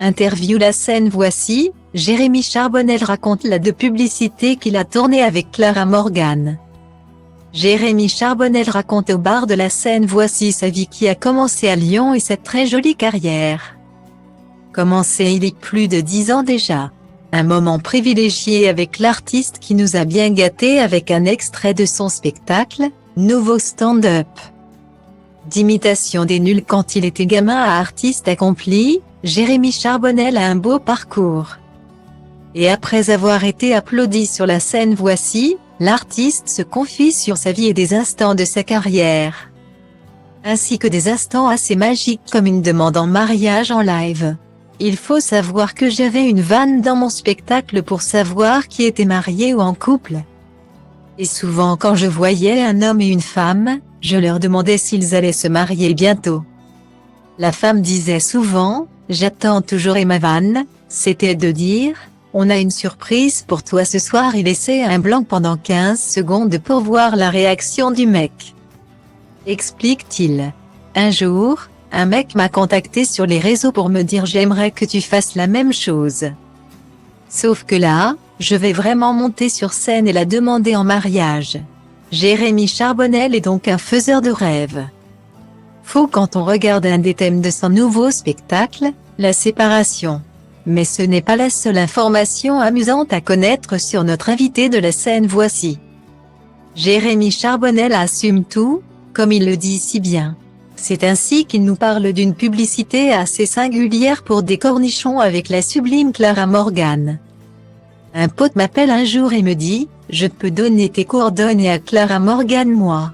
Interview la scène voici, Jérémy Charbonnel raconte la de publicité qu'il a tournée avec Clara Morgan. Jérémy Charbonnel raconte au bar de la scène voici sa vie qui a commencé à Lyon et cette très jolie carrière. Commencé il y a plus de 10 ans déjà. Un moment privilégié avec l'artiste qui nous a bien gâtés avec un extrait de son spectacle, Nouveau Stand-up. D'imitation des nuls quand il était gamin à artiste accompli, Jérémy Charbonnel a un beau parcours. Et après avoir été applaudi sur la scène voici, l'artiste se confie sur sa vie et des instants de sa carrière. Ainsi que des instants assez magiques comme une demande en mariage en live. Il faut savoir que j'avais une vanne dans mon spectacle pour savoir qui était marié ou en couple. Et souvent quand je voyais un homme et une femme, je leur demandais s'ils allaient se marier bientôt. La femme disait souvent, j'attends toujours et ma vanne, c'était de dire, on a une surprise pour toi ce soir et laisser un blanc pendant 15 secondes pour voir la réaction du mec. Explique-t-il. Un jour, un mec m'a contacté sur les réseaux pour me dire j'aimerais que tu fasses la même chose. Sauf que là, je vais vraiment monter sur scène et la demander en mariage. Jérémy Charbonnel est donc un faiseur de rêves. Faux quand on regarde un des thèmes de son nouveau spectacle, la séparation. Mais ce n'est pas la seule information amusante à connaître sur notre invité de la scène voici. Jérémy Charbonnel assume tout, comme il le dit si bien. C'est ainsi qu'il nous parle d'une publicité assez singulière pour des cornichons avec la sublime Clara Morgan. Un pote m'appelle un jour et me dit, je peux donner tes coordonnées à Clara Morgan moi.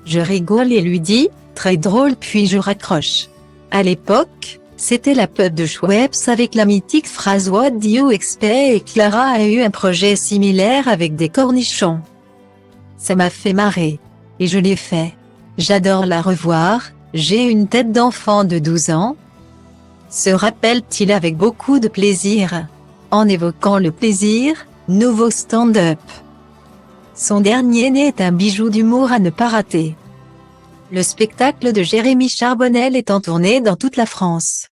Je rigole et lui dis, très drôle puis je raccroche. À l'époque, c'était la pub de Schweppes avec la mythique phrase What do you expect et Clara a eu un projet similaire avec des cornichons. Ça m'a fait marrer. Et je l'ai fait. J'adore la revoir, j'ai une tête d'enfant de 12 ans. Se rappelle-t-il avec beaucoup de plaisir. En évoquant le plaisir, Nouveau Stand-up. Son dernier né est un bijou d'humour à ne pas rater. Le spectacle de Jérémy Charbonnel est en tournée dans toute la France.